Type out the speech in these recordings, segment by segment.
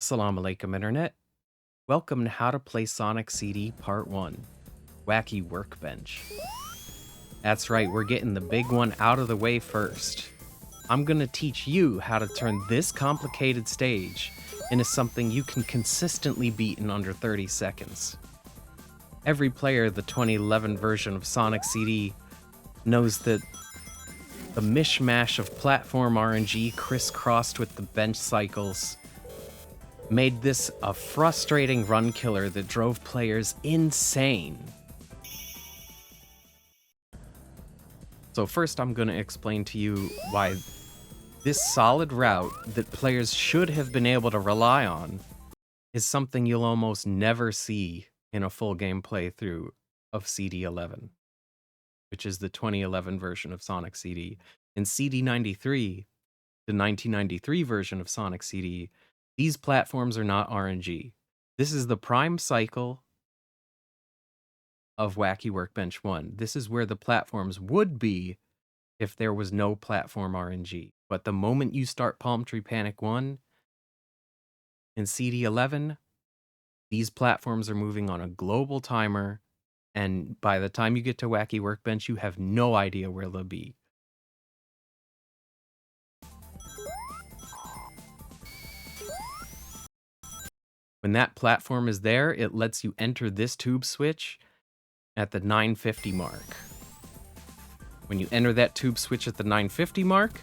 Assalamu alaikum, Internet. Welcome to How to Play Sonic CD Part 1, Wacky Workbench. That's right, we're getting the big one out of the way first. I'm gonna teach you how to turn this complicated stage into something you can consistently beat in under 30 seconds. Every player of the 2011 version of Sonic CD knows that the mishmash of platform RNG crisscrossed with the bench cycles made this a frustrating run killer that drove players insane. So first I'm going to explain to you why this solid route that players should have been able to rely on is something you'll almost never see in a full game playthrough of CD11, which is the 2011 version of Sonic CD. In CD93, the 1993 version of Sonic CD, these platforms are not RNG. This is the prime cycle of Wacky Workbench 1. This is where the platforms would be if there was no platform RNG. But the moment you start Palm Tree Panic 1 in CD11, these platforms are moving on a global timer, and by the time you get to Wacky Workbench, you have no idea where they'll be. When that platform is there, it lets you enter this tube switch at the 950 mark. When you enter that tube switch at the 950 mark,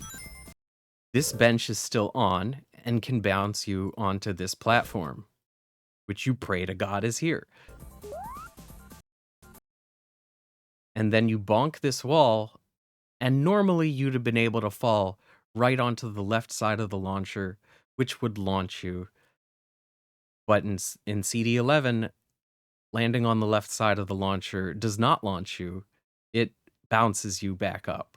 this bench is still on and can bounce you onto this platform, which you pray to God is here. And then you bonk this wall, and normally you'd have been able to fall right onto the left side of the launcher, which would launch you. But in CD11, landing on the left side of the launcher does not launch you. It bounces you back up.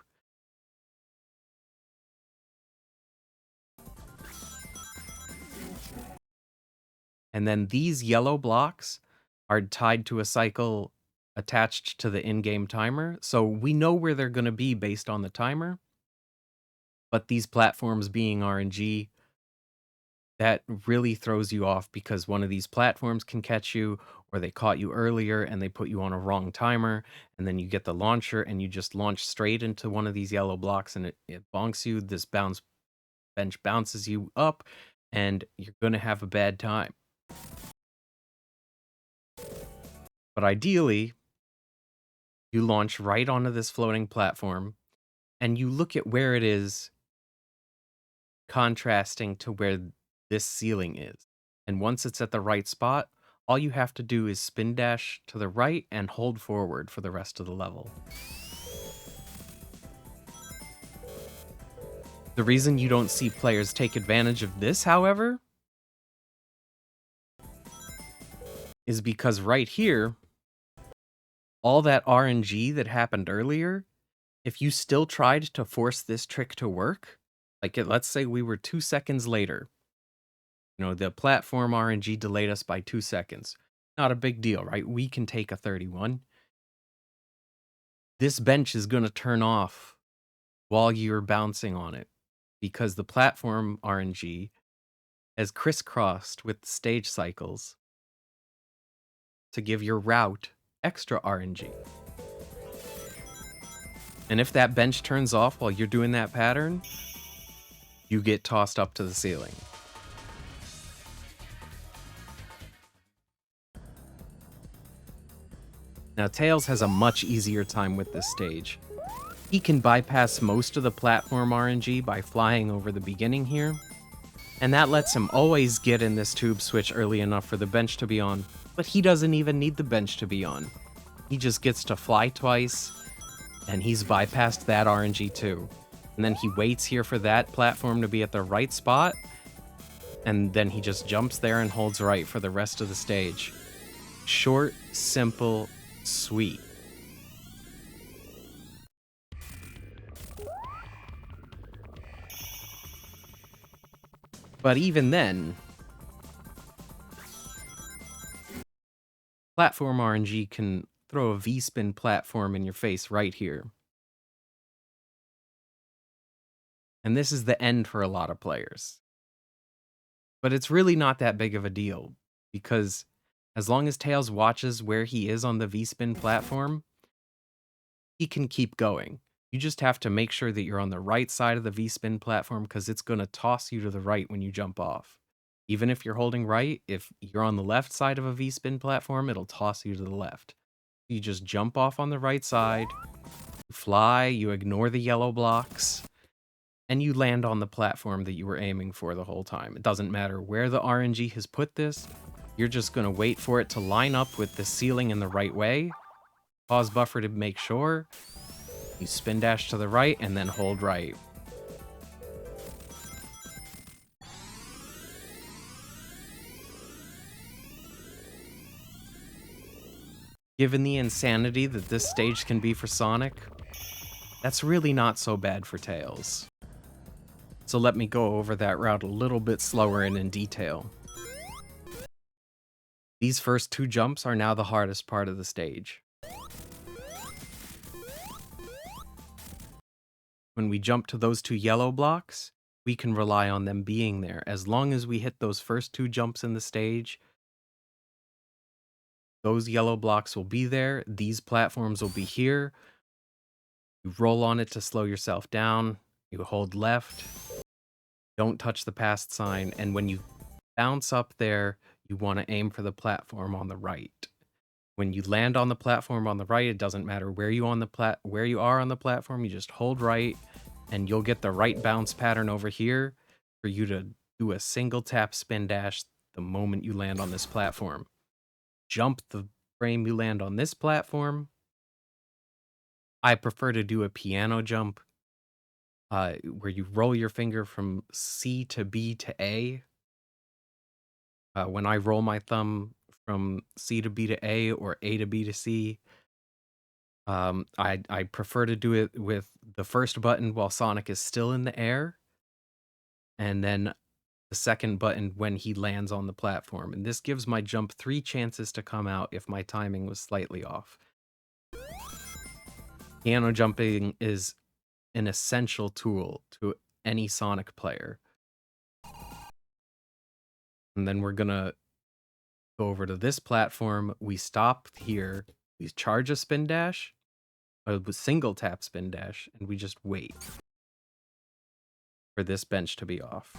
And then these yellow blocks are tied to a cycle attached to the in-game timer. So we know where they're going to be based on the timer. But these platforms being RNG, that really throws you off because one of these platforms can catch you, or they caught you earlier and they put you on a wrong timer, and then you get the launcher and you just launch straight into one of these yellow blocks and it bonks you. This bench bounces you up, and you're going to have a bad time. But ideally, you launch right onto this floating platform, and you look at where it is contrasting to where this ceiling is. And once it's at the right spot, all you have to do is spin dash to the right and hold forward for the rest of the level. The reason you don't see players take advantage of this, however, is because right here, all that RNG that happened earlier, if you still tried to force this trick to work, like let's say we were 2 seconds later, the platform RNG delayed us by 2 seconds. Not a big deal, right? We can take a 31. This bench is going to turn off while you're bouncing on it because the platform RNG has crisscrossed with the stage cycles to give your route extra RNG. And if that bench turns off while you're doing that pattern, you get tossed up to the ceiling. Now, Tails has a much easier time with this stage. He can bypass most of the platform RNG by flying over the beginning here, and that lets him always get in this tube switch early enough for the bench to be on, but he doesn't even need the bench to be on. He just gets to fly twice, and he's bypassed that RNG too. And then he waits here for that platform to be at the right spot, and then he just jumps there and holds right for the rest of the stage. Short, simple, sweet. But even then, platform RNG can throw a V-spin platform in your face right here. And this is the end for a lot of players. But it's really not that big of a deal because as long as Tails watches where he is on the V-spin platform, he can keep going. You just have to make sure that you're on the right side of the V-spin platform because it's going to toss you to the right when you jump off. Even if you're holding right, if you're on the left side of a V-spin platform, it'll toss you to the left. You just jump off on the right side, you fly, you ignore the yellow blocks, and you land on the platform that you were aiming for the whole time. It doesn't matter where the RNG has put this, you're just going to wait for it to line up with the ceiling in the right way, pause buffer to make sure, you spin dash to the right, and then hold right. Given the insanity that this stage can be for Sonic, that's really not so bad for Tails. So let me go over that route a little bit slower and in detail. These first two jumps are now the hardest part of the stage. When we jump to those two yellow blocks, we can rely on them being there. As long as we hit those first two jumps in the stage, those yellow blocks will be there. These platforms will be here. You roll on it to slow yourself down. You hold left. Don't touch the past sign. And when you bounce up there, you want to aim for the platform on the right. When you land on the platform on the right, it doesn't matter where you are on the platform, you just hold right and you'll get the right bounce pattern over here for you to do a single tap spin dash the moment you land on this platform. Jump the frame you land on this platform. I prefer to do a piano jump where you roll your finger from C to B to A. When I roll my thumb from C to B to A or A to B to C, I prefer to do it with the first button while Sonic is still in the air, and then the second button when he lands on the platform. And this gives my jump 3 chances to come out if my timing was slightly off. Piano jumping is an essential tool to any Sonic player. And then we're gonna go over to this platform. We stop here. We charge a spin dash, a single tap spin dash, and we just wait for this bench to be off.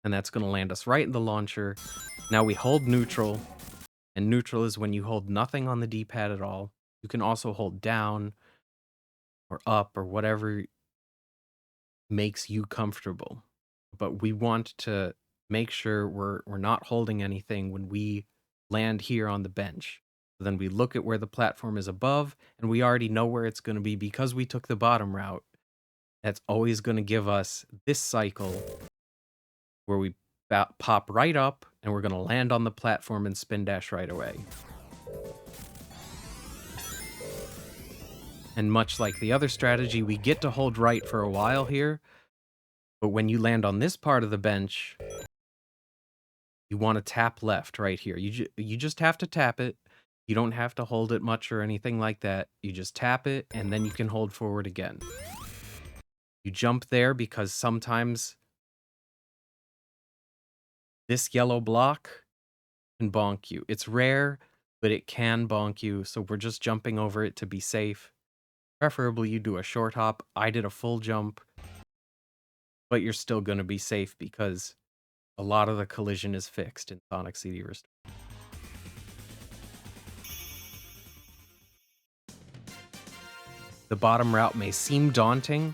And that's going to land us right in the launcher. Now we hold neutral, and neutral is when you hold nothing on the D-pad at all. You can also hold down or up or whatever makes you comfortable. But we want to make sure we're not holding anything when we land here on the bench. So then we look at where the platform is above, and we already know where it's going to be because we took the bottom route. That's always going to give us this cycle where we pop right up, and we're going to land on the platform and spin dash right away. And much like the other strategy, we get to hold right for a while here, but when you land on this part of the bench, you want to tap left right here. You just have to tap it. You don't have to hold it much or anything like that. You just tap it, and then you can hold forward again. You jump there because sometimes this yellow block can bonk you. It's rare, but it can bonk you, so we're just jumping over it to be safe. Preferably you do a short hop. I did a full jump, but you're still going to be safe because a lot of the collision is fixed in Sonic CD Restore. The bottom route may seem daunting,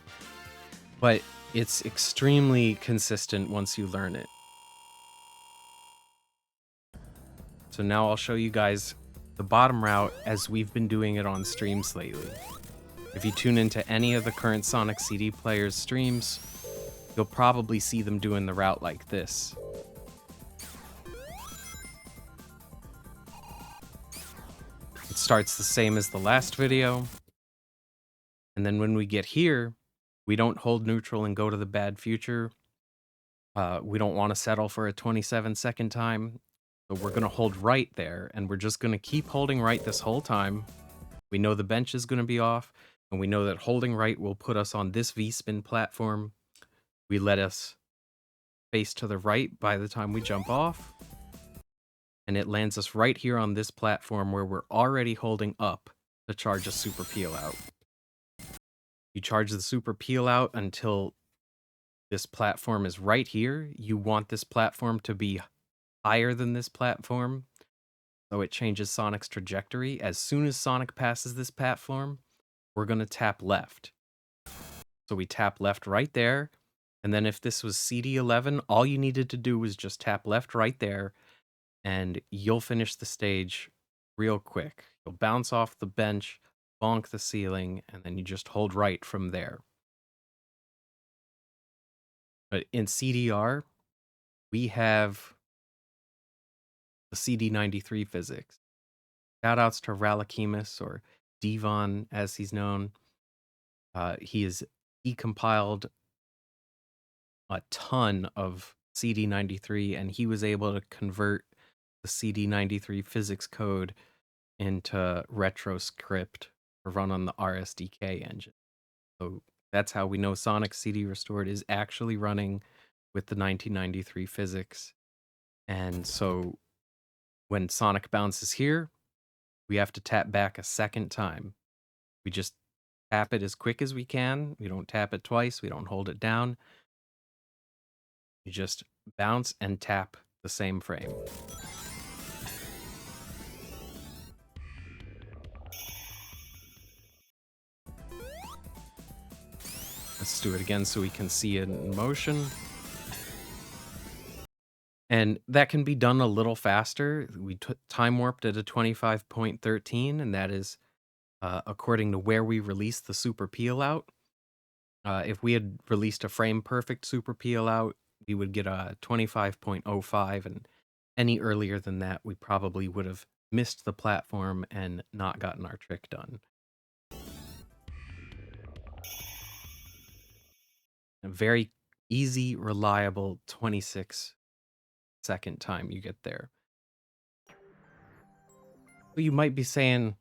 but it's extremely consistent once you learn it. So now I'll show you guys the bottom route as we've been doing it on streams lately. If you tune into any of the current Sonic CD players' streams, you'll probably see them doing the route like this. It starts the same as the last video. And then when we get here, we don't hold neutral and go to the bad future. We don't want to settle for a 27-second time. So we're going to hold right there, and we're just going to keep holding right this whole time. We know the bench is going to be off, and we know that holding right will put us on this V-spin platform. We let us space to the right by the time we jump off. And it lands us right here on this platform where we're already holding up to charge a super peel out. You charge the super peel out until this platform is right here. You want this platform to be higher than this platform, so it changes Sonic's trajectory. As soon as Sonic passes this platform, we're going to tap left. So we tap left right there, and then if this was CD11, all you needed to do was just tap left right there, and you'll finish the stage real quick. You'll bounce off the bench, bonk the ceiling, and then you just hold right from there. But in CDR, we have the CD93 physics. Shoutouts to Ralakimus, or Devon as he's known. He compiled a ton of CD93, and he was able to convert the CD93 physics code into RetroScript to run on the RSDK engine. So that's how we know Sonic CD Restored is actually running with the 1993 physics. And so when Sonic bounces here, we have to tap back a second time. We just tap it as quick as we can. We don't tap it twice. We don't hold it down. You just bounce and tap the same frame. Let's do it again so we can see it in motion. And that can be done a little faster. We time warped at a 25.13, and that is according to where we released the super peel out. If we had released a frame perfect super peel out, we would get a 25.05, and any earlier than that, we probably would have missed the platform and not gotten our trick done. A very easy, reliable 26-second time you get there. But you might be saying,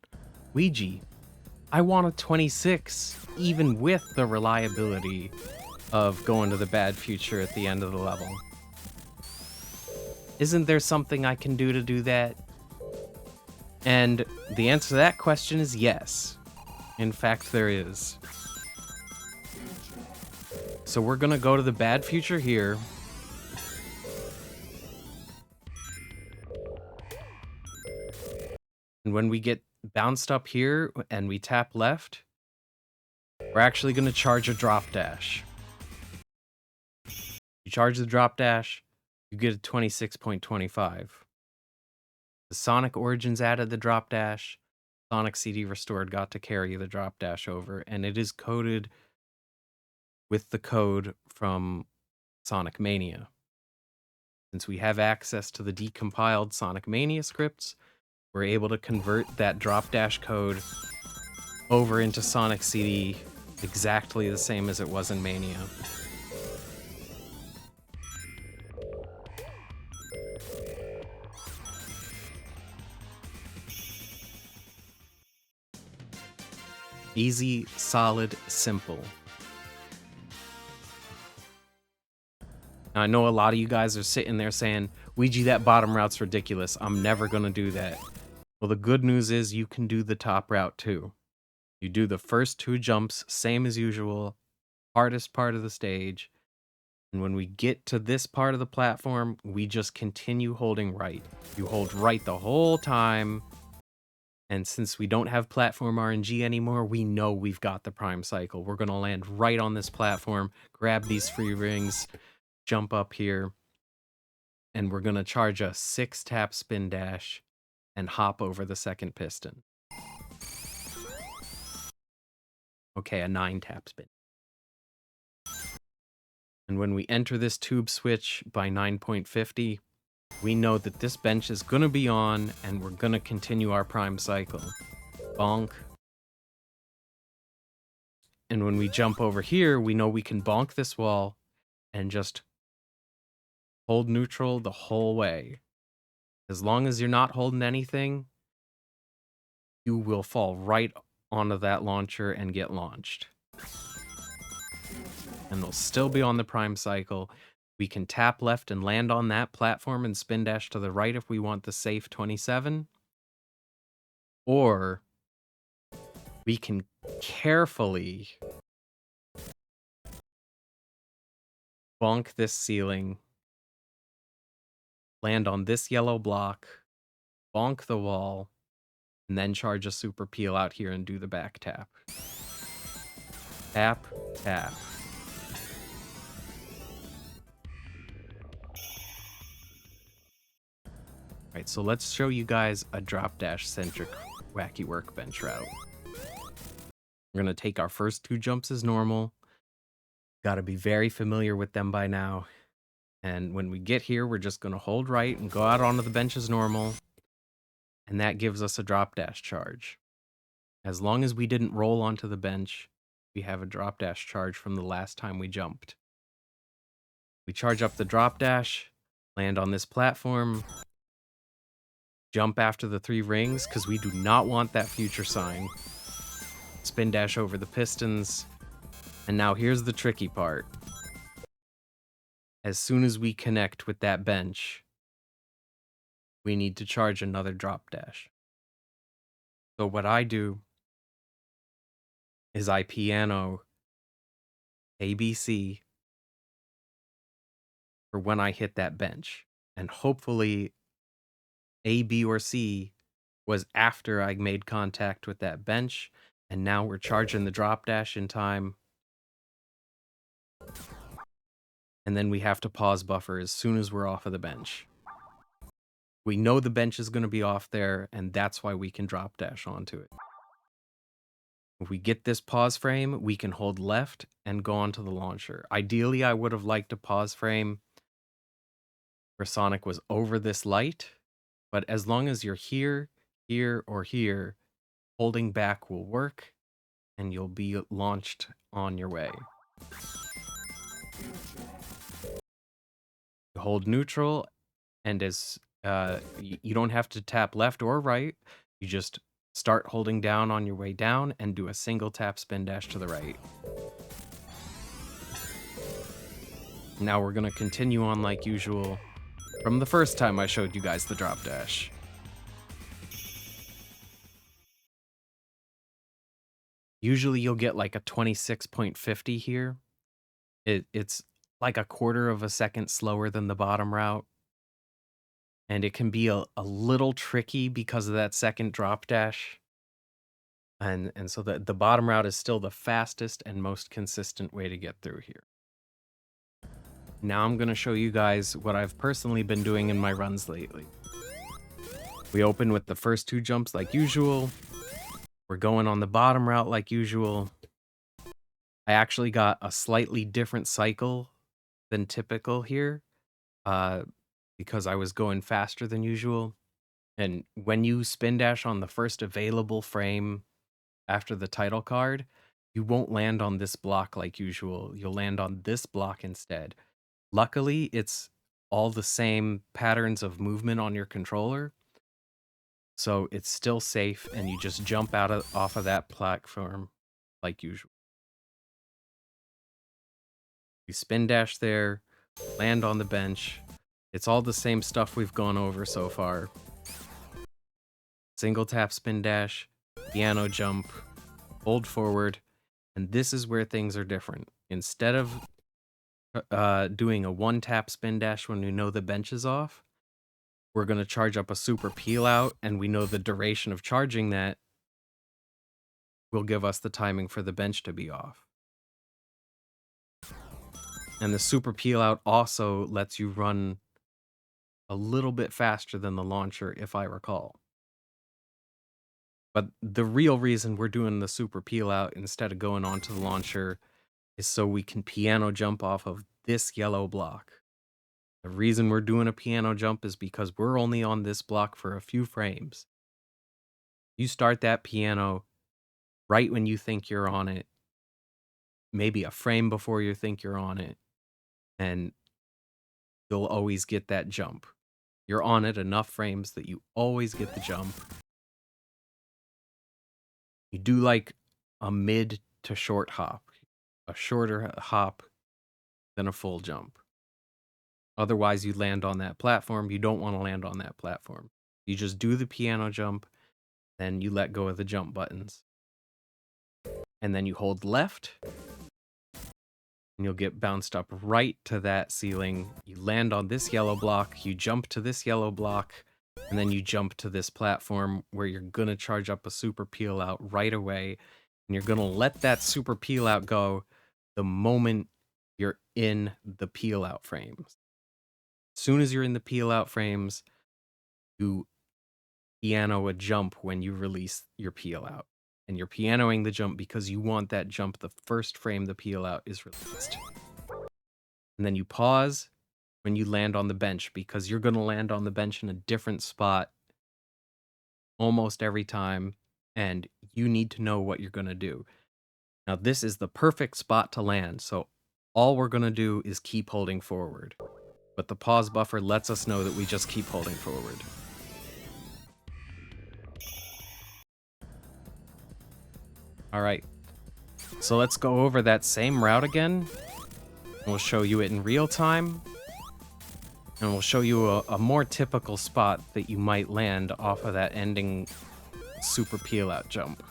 Ouija, I want a 26, even with the reliability of going to the bad future at the end of the level. Isn't there something I can do to do that? And the answer to that question is yes. In fact, there is. So we're gonna go to the bad future here. And when we get bounced up here and we tap left, we're actually gonna charge a drop dash. You charge the drop dash, you get a 26.25. The Sonic Origins added the drop dash. Sonic CD Restored got to carry the drop dash over, and it is coded with the code from Sonic Mania. Since we have access to the decompiled Sonic Mania scripts, we're able to convert that drop dash code over into Sonic CD exactly the same as it was in Mania. Easy, solid, simple. Now, I know a lot of you guys are sitting there saying, Ouija, that bottom route's ridiculous. I'm never going to do that. Well, the good news is you can do the top route too. You do the first two jumps, same as usual, hardest part of the stage. And when we get to this part of the platform, we just continue holding right. You hold right the whole time. And since we don't have platform RNG anymore, we know we've got the prime cycle. We're going to land right on this platform, grab these free rings, jump up here, and we're going to charge a 6-tap spin dash and hop over the second piston. Okay, a 9-tap spin. And when we enter this tube switch by 9.50, we know that this bench is going to be on, and we're going to continue our prime cycle. Bonk. And when we jump over here, we know we can bonk this wall and just hold neutral the whole way. As long as you're not holding anything, you will fall right onto that launcher and get launched. And they'll still be on the prime cycle. We can tap left and land on that platform and spin dash to the right if we want the safe 27. Or we can carefully bonk this ceiling, land on this yellow block, bonk the wall, and then charge a super peel out here and do the back tap. Tap, tap. Alright, so let's show you guys a drop dash centric Wacky Workbench route. We're going to take our first 2 jumps as normal. Got to be very familiar with them by now. And when we get here, we're just going to hold right and go out onto the bench as normal. And that gives us a drop dash charge. As long as we didn't roll onto the bench, we have a drop dash charge from the last time we jumped. We charge up the drop dash, land on this platform, jump after the 3 rings because we do not want that future sign. Spin dash over the pistons. And now here's the tricky part. As soon as we connect with that bench, we need to charge another drop dash. So what I do is I piano ABC for when I hit that bench. And hopefully A, B, or C was after I made contact with that bench. And now we're charging the drop dash in time. And then we have to pause buffer as soon as we're off of the bench. We know the bench is going to be off there, and that's why we can drop dash onto it. If we get this pause frame, we can hold left and go onto the launcher. Ideally, I would have liked a pause frame where Sonic was over this light, but as long as you're here, here, or here, holding back will work, and you'll be launched on your way. You hold neutral, and as you don't have to tap left or right, you just start holding down on your way down and do a single tap spin dash to the right. Now we're going to continue on like usual from the first time I showed you guys the drop dash. Usually you'll get like a 26.50 here. It's like a quarter of a second slower than the bottom route. And it can be a little tricky because of that second drop dash. And so the bottom route is still the fastest and most consistent way to get through here. Now I'm going to show you guys what I've personally been doing in my runs lately. We open with the first 2 jumps like usual. We're going on the bottom route like usual. I actually got a slightly different cycle than typical here because I was going faster than usual. And when you spin dash on the first available frame after the title card, you won't land on this block like usual. You'll land on this block instead. Luckily, it's all the same patterns of movement on your controller, so it's still safe, and you just jump off of that platform like usual. You spin dash there, land on the bench. It's all the same stuff we've gone over so far. Single tap spin dash, piano jump, hold forward, and this is where things are different. Instead of doing a 1-tap spin dash when we know the bench is off, we're going to charge up a super peel out, and we know the duration of charging that will give us the timing for the bench to be off. And the super peel out also lets you run a little bit faster than the launcher, if I recall. But the real reason we're doing the super peel out instead of going onto the launcher is so we can piano jump off of this yellow block. The reason we're doing a piano jump is because we're only on this block for a few frames. You start that piano right when you think you're on it, maybe a frame before you think you're on it, and you'll always get that jump. You're on it enough frames that you always get the jump. You do like a mid to short hop, a shorter hop than a full jump. Otherwise, you land on that platform. You don't want to land on that platform. You just do the piano jump, then you let go of the jump buttons. And then you hold left, and you'll get bounced up right to that ceiling. You land on this yellow block, you jump to this yellow block, and then you jump to this platform where you're gonna charge up a super peel out right away, and you're gonna let that super peel out go the moment you're in the peel out frames. As soon as you're in the peel out frames, you piano a jump when you release your peel out. And you're pianoing the jump because you want that jump the first frame the peel out is released. And then you pause when you land on the bench because you're going to land on the bench in a different spot almost every time, and you need to know what you're going to do. Now, this is the perfect spot to land, so all we're going to do is keep holding forward. But the pause buffer lets us know that we just keep holding forward. All right, so let's go over that same route again. We'll show you it in real time, and we'll show you a more typical spot that you might land off of that ending super peel out jump.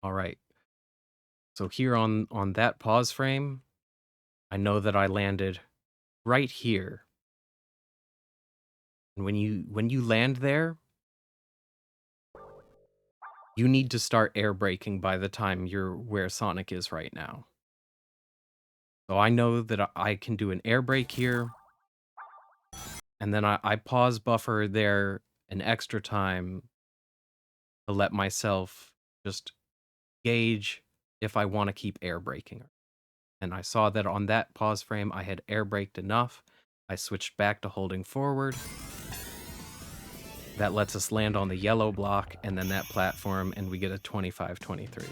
All right. So here on that pause frame, I know that I landed right here. And when you land there, you need to start air braking by the time you're where Sonic is right now. So I know that I can do an air brake here, and then I pause buffer there an extra time to let myself just gauge if I want to keep air braking. And I saw that on that pause frame, I had air braked enough. I switched back to holding forward. That lets us land on the yellow block and then that platform, and we get a 25-23.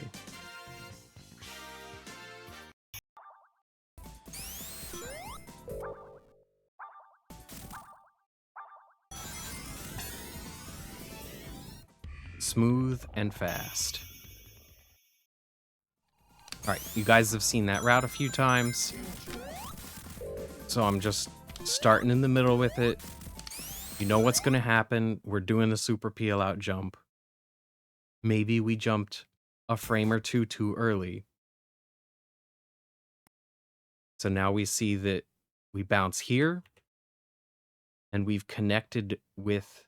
Smooth and fast. All right, you guys have seen that route a few times. So I'm just starting in the middle with it. You know what's going to happen. We're doing a super peel out jump. Maybe we jumped a frame or two too early. So now we see that we bounce here, and we've connected with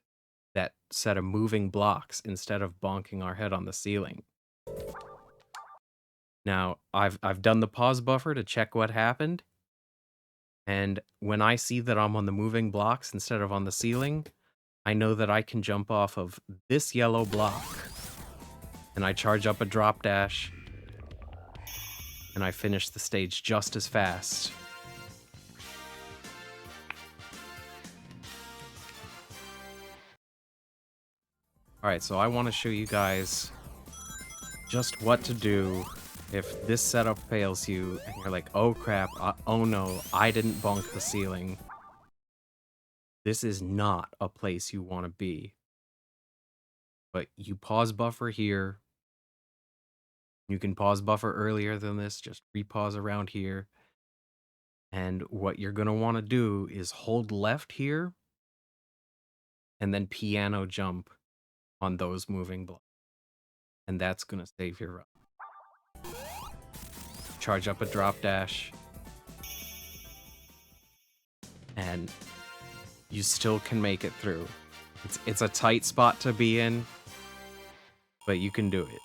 that set of moving blocks instead of bonking our head on the ceiling. Now, I've done the pause buffer to check what happened, and when I see that I'm on the moving blocks instead of on the ceiling, I know that I can jump off of this yellow block, and I charge up a drop dash, and I finish the stage just as fast. Alright, so I want to show you guys just what to do if this setup fails you and you're like, oh crap, oh no, I didn't bonk the ceiling. This is not a place you want to be. But you pause buffer here. You can pause buffer earlier than this, just repause around here. And what you're going to want to do is hold left here and then piano jump on those moving blocks. And that's going to save your run. Charge up a drop dash. And you still can make it through. It's a tight spot to be in, but you can do it.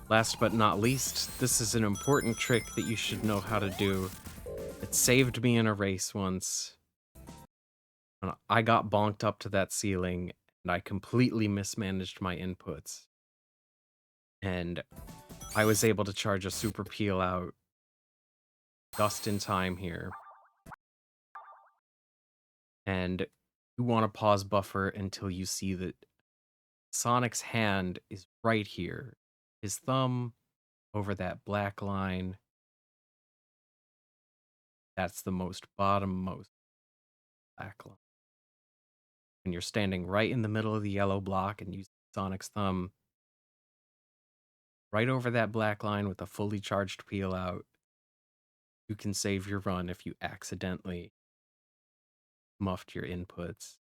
Last but not least, this is an important trick that you should know how to do. It saved me in a race once. I got bonked up to that ceiling, and I completely mismanaged my inputs. And I was able to charge a super peel out just in time here. And you want to pause buffer until you see that Sonic's hand is right here. His thumb over that black line. That's the most bottommost black line. when you're standing right in the middle of the yellow block and use Sonic's thumb right over that black line with a fully charged peel out, you can save your run if you accidentally muffed your inputs,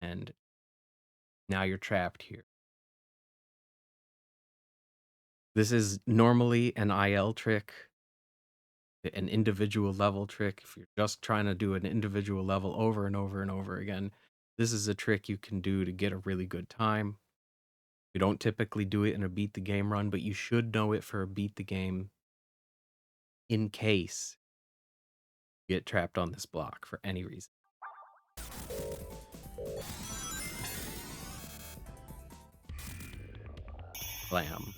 and now you're trapped here. This is normally an IL trick, an individual level trick. If you're just trying to do an individual level over and over and over again, this is a trick you can do to get a really good time. You don't typically do it in a beat the game run, but you should know it for a beat the game in case you get trapped on this block for any reason. Blam.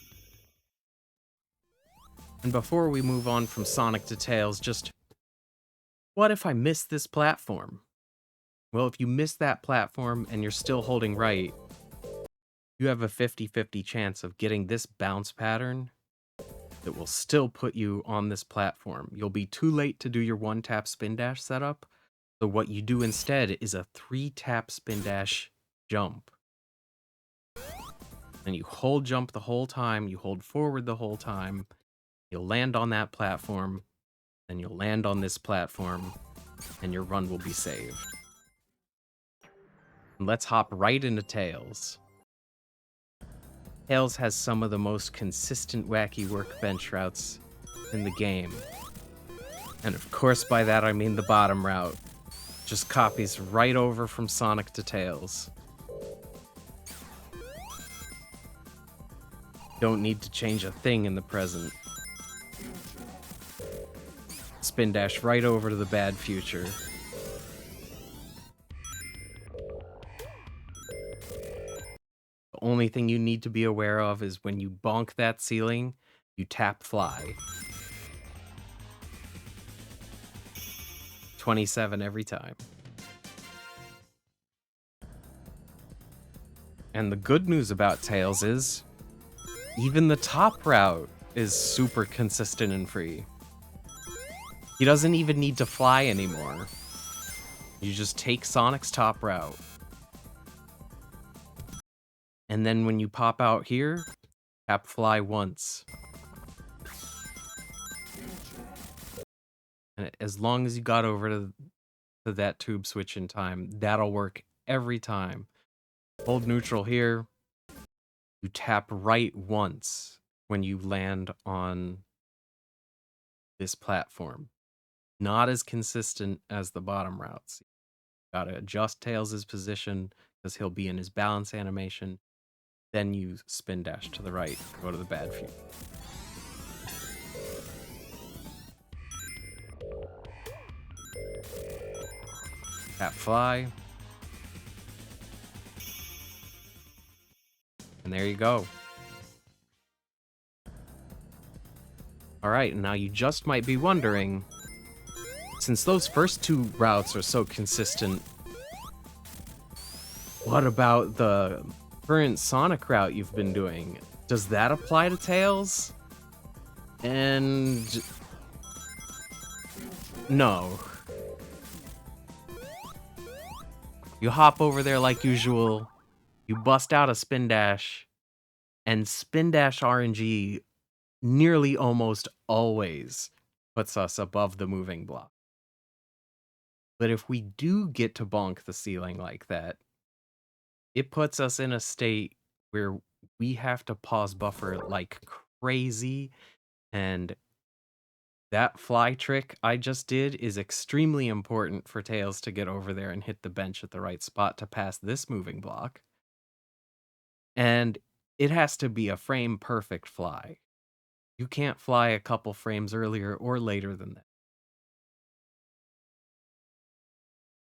And before we move on from Sonic to Tails, just what if I miss this platform? Well, if you miss that platform and you're still holding right, you have a 50-50 chance of getting this bounce pattern that will still put you on this platform. You'll be too late to do your one-tap spin dash setup, so what you do instead is a 3-tap spin dash jump. And you hold jump the whole time, you hold forward the whole time, you'll land on that platform, then you'll land on this platform, and your run will be saved. And let's hop right into Tails. Tails has some of the most consistent Wacky Workbench routes in the game. And of course by that I mean the bottom route. Just copies right over from Sonic to Tails. Don't need to change a thing in the present. Spin dash right over to the bad future. The only thing you need to be aware of is when you bonk that ceiling, you tap fly. 27 every time. And the good news about Tails is, even the top route is super consistent and free. He doesn't even need to fly anymore. You just take Sonic's top route. And then when you pop out here, tap fly once. And as long as you got over to that tube switch in time, that'll work every time. Hold neutral here. You tap right once when you land on this platform. Not as consistent as the bottom routes. Gotta adjust Tails' position because he'll be in his balance animation. Then you spin dash to the right, go to the bad future. Tap fly. And there you go. Alright, now you just might be wondering, since those first two routes are so consistent, what about the current Sonic route you've been doing? Does that apply to Tails? And no. You hop over there like usual, you bust out a spin dash, and spin dash RNG nearly almost always puts us above the moving block. But if we do get to bonk the ceiling like that, it puts us in a state where we have to pause buffer like crazy, and that fly trick I just did is extremely important for Tails to get over there and hit the bench at the right spot to pass this moving block. And it has to be a frame perfect fly. You can't fly a couple frames earlier or later than that.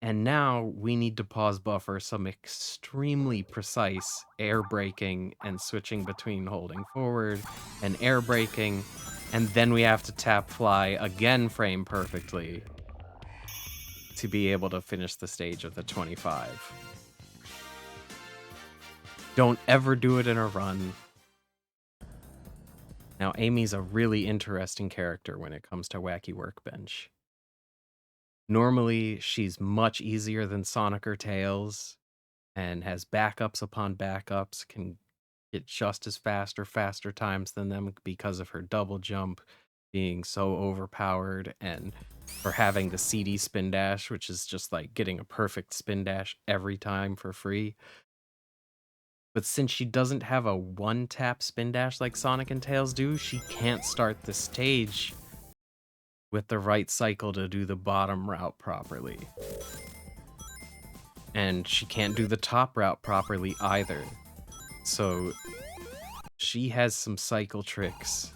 And now we need to pause buffer some extremely precise air braking and switching between holding forward and air braking. And then we have to tap fly again frame perfectly to be able to finish the stage of the 25. Don't ever do it in a run. Now, Amy's a really interesting character when it comes to Wacky Workbench. Normally, she's much easier than Sonic or Tails, and has backups upon backups, can get just as fast or faster times than them because of her double jump being so overpowered, and for having the CD spin dash, which is just like getting a perfect spin dash every time for free. But since she doesn't have a one-tap spin dash like Sonic and Tails do, she can't start the stage with the right cycle to do the bottom route properly. And she can't do the top route properly either. So she has some cycle tricks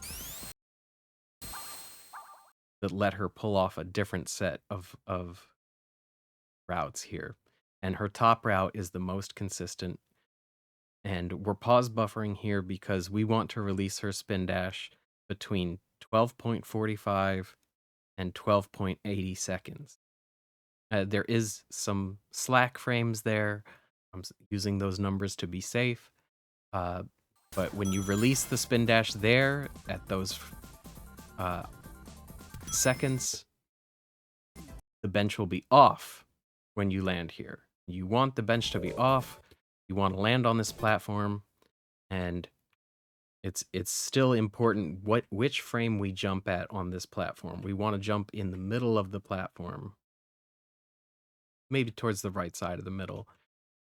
that let her pull off a different set of routes here. And her top route is the most consistent. And we're pause buffering here because we want to release her spin dash between 12.45 and 12.80 seconds. There is some slack frames there. I'm using those numbers to be safe. But when you release the spin dash there at those seconds, the bench will be off when you land here. You want the bench to be off. You want to land on this platform, and it's still important which frame we jump at on this platform. We want to jump in the middle of the platform, maybe towards the right side of the middle,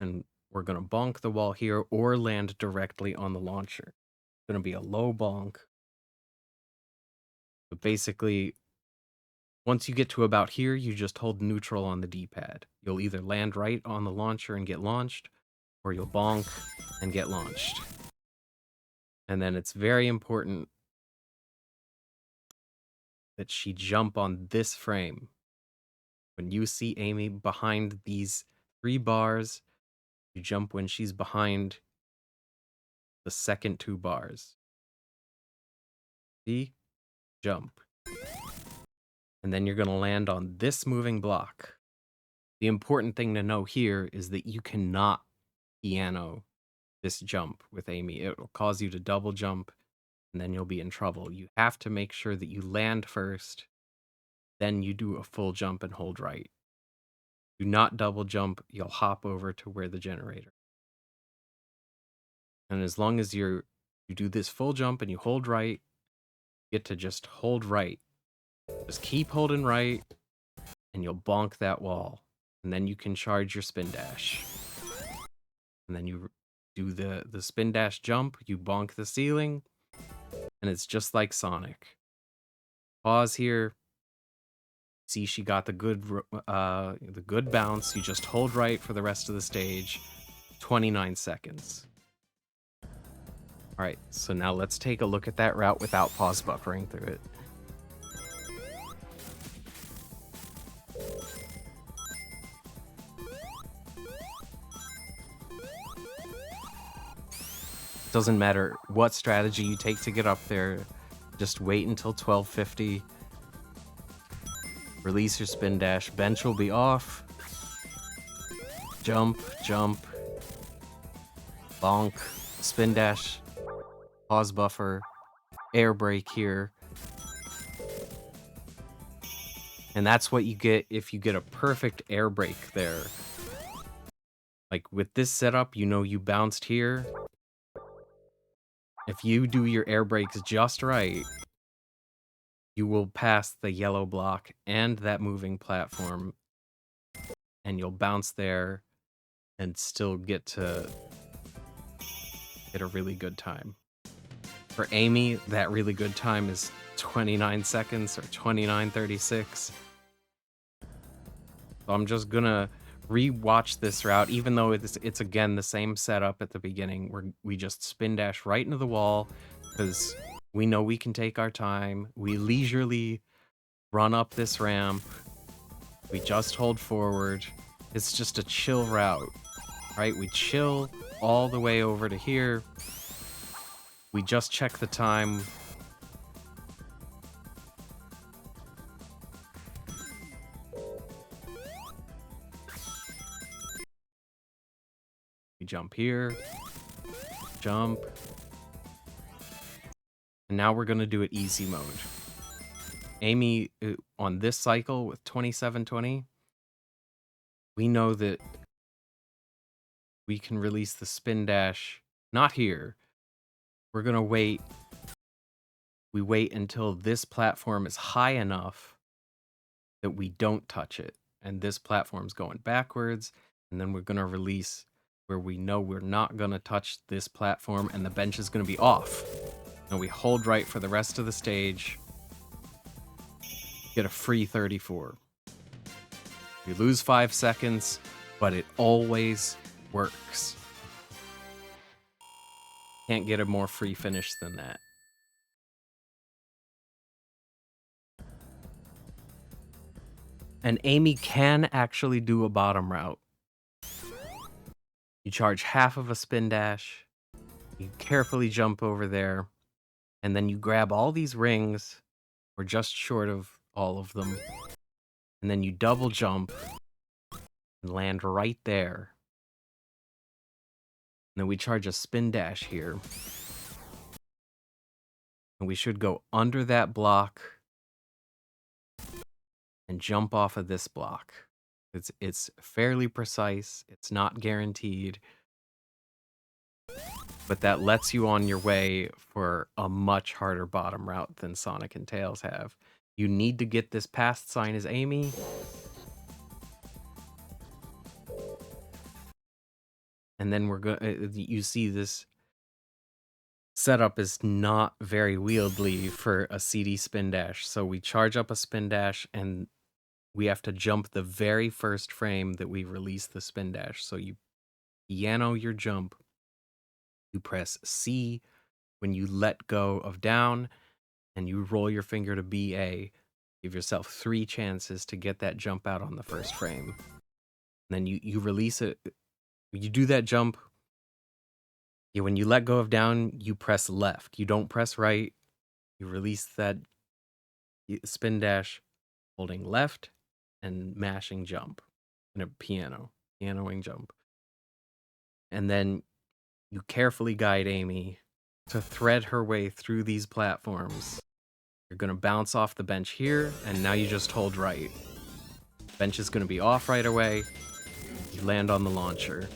and we're going to bonk the wall here or land directly on the launcher. It's going to be a low bonk. But basically, once you get to about here, you just hold neutral on the D-pad. You'll either land right on the launcher and get launched, or you'll bonk and get launched. And then it's very important that she jump on this frame. When you see Amy behind these 3 bars, you jump when she's behind the second 2 bars. See? Jump. And then you're going to land on this moving block. The important thing to know here is that you cannot piano this jump with Amy. It will cause you to double jump, and then you'll be in trouble. You have to make sure that you land first, then you do a full jump and hold right. Do not double jump, you'll hop over to where the generator. And as long as you do this full jump and you hold right, you get to just hold right. Just keep holding right, and you'll bonk that wall. And then you can charge your spin dash. And then you do the spin dash jump, you bonk the ceiling, and it's just like Sonic. Pause here. See, she got the good bounce. You just hold right for the rest of the stage. 29 seconds. All right, so now let's take a look at that route without pause buffering through it. Doesn't matter what strategy you take to get up there. Just wait until 12:50. Release your spin dash. Bench will be off. Jump, jump. Bonk. Spin dash. Pause buffer. Air brake here. And that's what you get if you get a perfect air brake there. Like with this setup, you know you bounced here. If you do your air brakes just right, you will pass the yellow block and that moving platform, and you'll bounce there and still get a really good time. For Amy, that really good time is 29 seconds or 29:36. So I'm just gonna re-watch this route, even though it's again the same setup at the beginning, where we just spin dash right into the wall, because we know we can take our time. We leisurely run up this ramp. We just hold forward. It's just a chill route, right? We chill all the way over to here. We just check the time. We jump here, jump. And now we're going to do it easy mode. Amy, on this cycle with 2720, we know that we can release the spin dash. Not here. We're going to wait. We wait until this platform is high enough that we don't touch it. And this platform's going backwards. And then we're going to release where we know we're not going to touch this platform and the bench is going to be off. And we hold right for the rest of the stage. Get a free 34. We lose 5 seconds, but it always works. Can't get a more free finish than that. And Amy can actually do a bottom route. You charge half of a spin dash, you carefully jump over there, and then you grab all these rings, or just short of all of them, and then you double jump and land right there. And then we charge a spin dash here. And we should go under that block and jump off of this block. It's fairly precise. It's not guaranteed. But that lets you on your way for a much harder bottom route than Sonic and Tails have. You need to get this past sign as Amy. And then we're going you see this setup is not very wieldy for a CD spin dash. So we charge up a spin dash and we have to jump the very first frame that we release the spin dash. So you piano your jump. You press C when you let go of down and you roll your finger to BA. Give yourself 3 chances to get that jump out on the first frame. And then you release it. You do that jump. Yeah, when you let go of down, you press left. You don't press right. You release that spin dash holding left and mashing jump in a pianoing jump. And then you carefully guide Amy to thread her way through these platforms. You're going to bounce off the bench here, and now you just hold right. Bench is going to be off right away. You land on the launcher.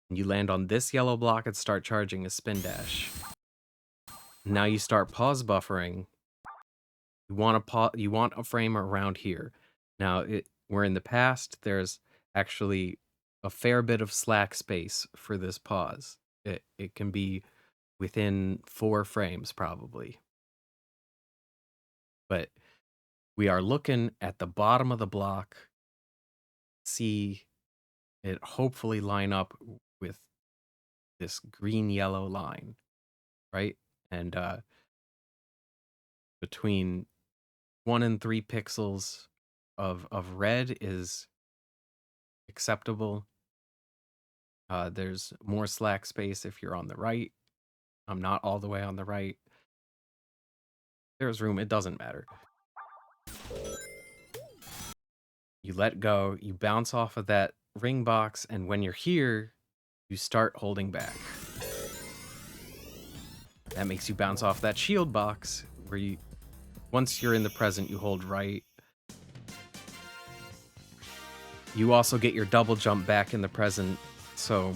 You land on this yellow block and start charging a spin dash. Now you start pause buffering. You want a frame around here. Now we're in the past. There's actually a fair bit of slack space for this pause. It can be within 4 frames probably. But we are looking at the bottom of the block. See it hopefully line up with this green-yellow line, right? And between 1 and 3 pixels of red is acceptable. There's more slack space if you're on the right. I'm not all the way on the right. There's room. It doesn't matter. You let go. You bounce off of that ring box. And when you're here, you start holding back. That makes you bounce off that shield box where once you're in the present, you hold right. You also get your double jump back in the present. So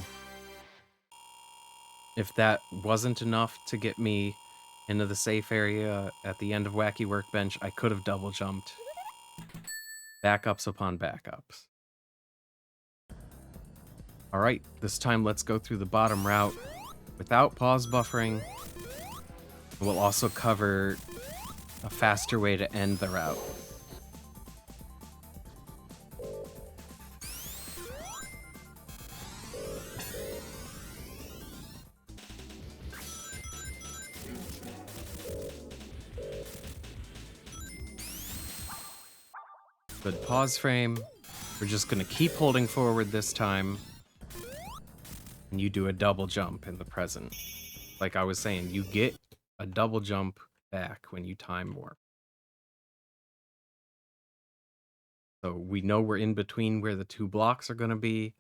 if that wasn't enough to get me into the safe area at the end of Wacky Workbench, I could have double jumped. Backups upon backups. All right, this time let's go through the bottom route without pause buffering. We'll also cover a faster way to end the route. Good pause frame. We're just going to keep holding forward this time. And you do a double jump in the present. Like I was saying, you get a double jump back when you time warp. So we know we're in between where the 2 blocks are going to be.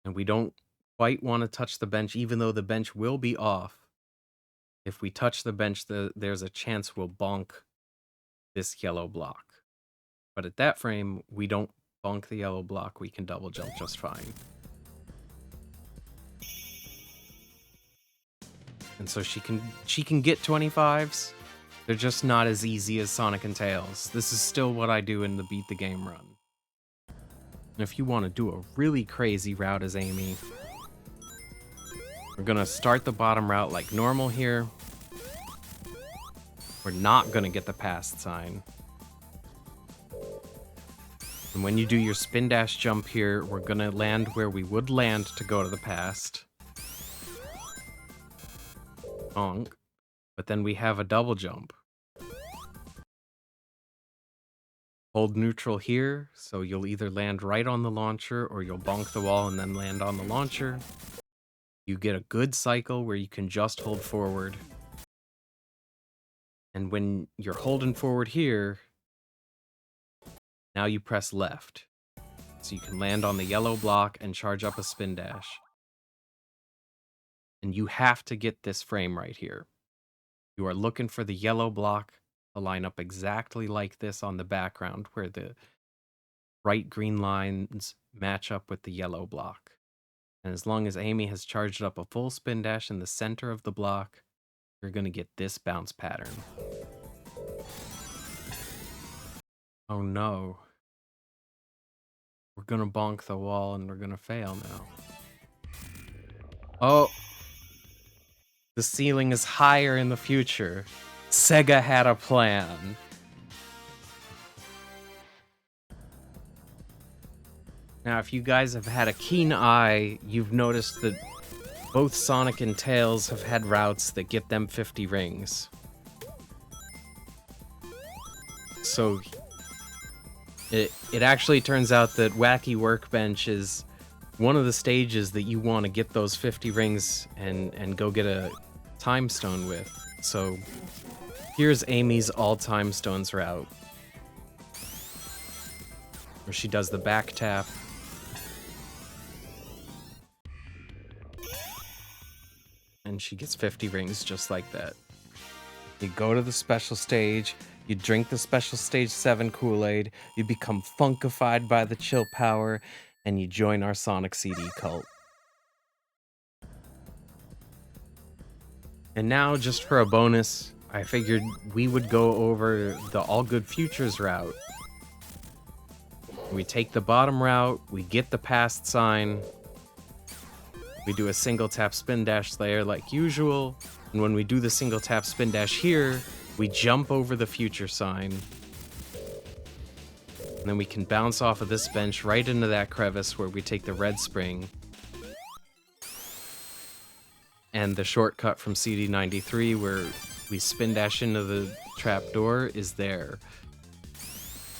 And we don't quite want to touch the bench, even though the bench will be off. If we touch the bench, there's a chance we'll bonk this yellow block. But at that frame, we don't bonk the yellow block, we can double jump just fine. And so she can get 25s. They're just not as easy as Sonic and Tails. This is still what I do in the beat the game run. And if you want to do a really crazy route as Amy, we're gonna start the bottom route like normal here. We're not gonna get the past sign. And when you do your spin dash jump here, we're gonna land where we would land to go to the past. Bonk. But then we have a double jump. Hold neutral here, so you'll either land right on the launcher or you'll bonk the wall and then land on the launcher. You get a good cycle where you can just hold forward. And when you're holding forward here, now you press left. So you can land on the yellow block and charge up a spin dash. And you have to get this frame right here. You are looking for the yellow block to line up exactly like this on the background where the bright green lines match up with the yellow block. And as long as Amy has charged up a full spin dash in the center of the block, you're going to get this bounce pattern. Oh no. We're going to bonk the wall and we're going to fail now. Oh. The ceiling is higher in the future. Sega had a plan. Now, if you guys have had a keen eye, you've noticed that both Sonic and Tails have had routes that get them 50 rings. So, it actually turns out that Wacky Workbench is one of the stages that you want to get those 50 rings and go get a time stone with. So, here's Amy's all time stones route, where she does the back tap. And she gets 50 rings just like that. You go to the special stage, you drink the special stage 7 Kool-Aid, you become funkified by the chill power, and you join our Sonic CD cult. And now, just for a bonus, I figured we would go over the All Good Futures route. We take the bottom route, we get the past sign, we do a single tap spin dash there like usual, and when we do the single tap spin dash here, we jump over the future sign. And then we can bounce off of this bench right into that crevice where we take the red spring. And the shortcut from CD93 where we spin dash into the trap door is there.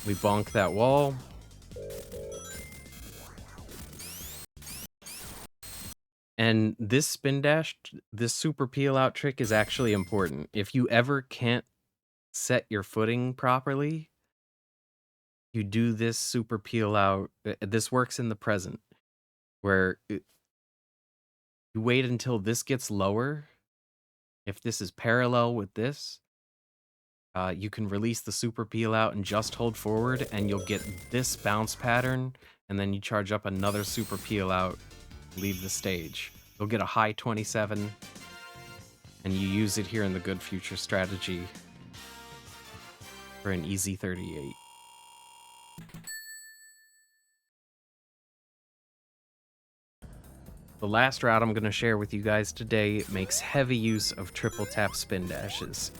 We bonk that wall. And this spin dash, this super peel out trick is actually important. If you ever can't set your footing properly, you do this super peel out. This works in the present, where you wait until this gets lower. If this is parallel with this, you can release the super peel out and just hold forward, and you'll get this bounce pattern, and then you charge up another super peel out, leave the stage. You'll get a high 27, and you use it here in the Good Future strategy for an easy 38. The last route I'm going to share with you guys today makes heavy use of triple tap spin dashes.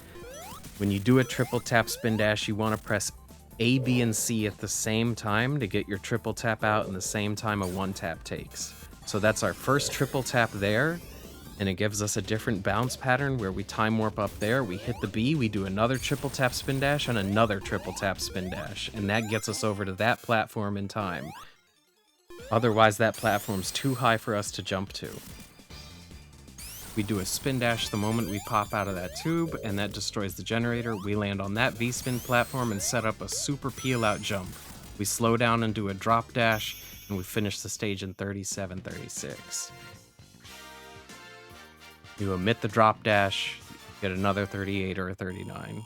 When you do a triple tap spin dash, you want to press A, B, and C at the same time to get your triple tap out in the same time a one tap takes. So that's our first triple tap there, and it gives us a different bounce pattern where we time warp up there, we hit the B, we do another triple tap spin dash and another triple tap spin dash, and that gets us over to that platform in time. Otherwise, that platform's too high for us to jump to. We do a spin dash the moment we pop out of that tube, and that destroys the generator. We land on that V-spin platform and set up a super peel-out jump. We slow down and do a drop dash, and we finish the stage in 37-36. You omit the drop dash, get another 38 or a 39.